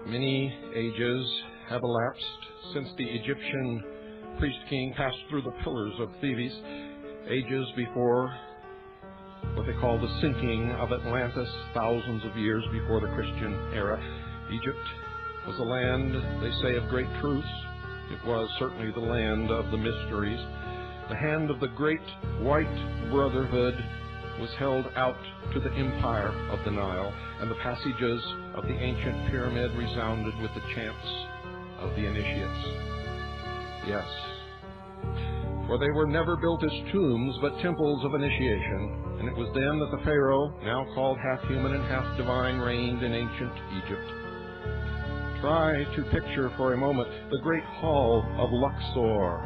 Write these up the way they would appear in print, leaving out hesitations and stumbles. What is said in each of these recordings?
Many ages have elapsed since the Egyptian priest-king passed through the pillars of Thebes, ages before what they call the sinking of Atlantis, thousands of years before the Christian era. Egypt was a land, they say, of great truths. It was certainly the land of the mysteries. The hand of the great white brotherhood was held out to the empire of the Nile, and the passages of the ancient pyramid resounded with the chants of the initiates. Yes, for they were never built as tombs, but temples of initiation, and it was then that the Pharaoh, now called half human and half divine, reigned in ancient Egypt. Try to picture for a moment the great hall of Luxor,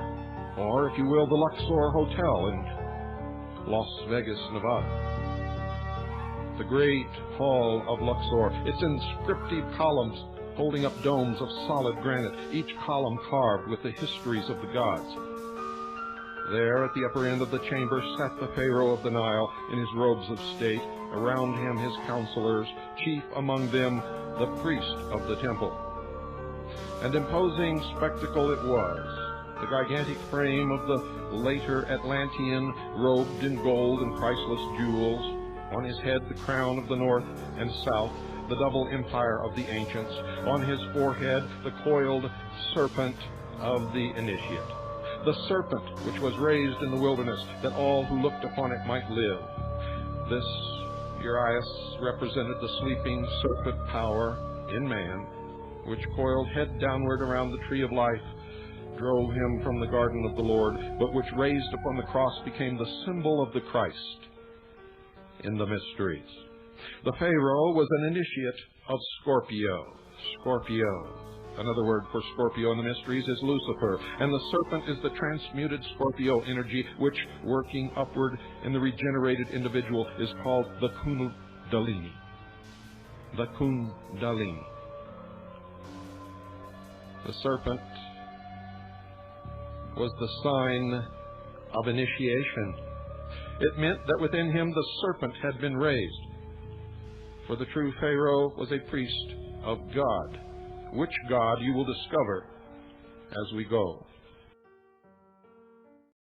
or, if you will, the Luxor Hotel in Las Vegas, Nevada. The great hall of Luxor, its inscriptive columns holding up domes of solid granite, each column carved with the histories of the gods. There at the upper end of the chamber sat the Pharaoh of the Nile in his robes of state, around him his counselors, chief among them the priest of the temple. An imposing spectacle it was. The gigantic frame of the later Atlantean, robed in gold and priceless jewels. On his head the crown of the north and south, the double empire of the ancients. On his forehead the coiled serpent of the initiate. The serpent which was raised in the wilderness, that all who looked upon it might live. This Urias represented the sleeping serpent power in man, which coiled head downward around the tree of life, drove him from the garden of the Lord, but which raised upon the cross became the symbol of the Christ in the mysteries. The Pharaoh was an initiate of Scorpio. Scorpio. Another word for Scorpio in the mysteries is Lucifer, and the serpent is the transmuted Scorpio energy, which, working upward in the regenerated individual, is called the Kundalini. The Kundalini. The serpent was the sign of initiation. It meant that within him the serpent had been raised. For the true Pharaoh was a priest of God. Which God you will discover as we go.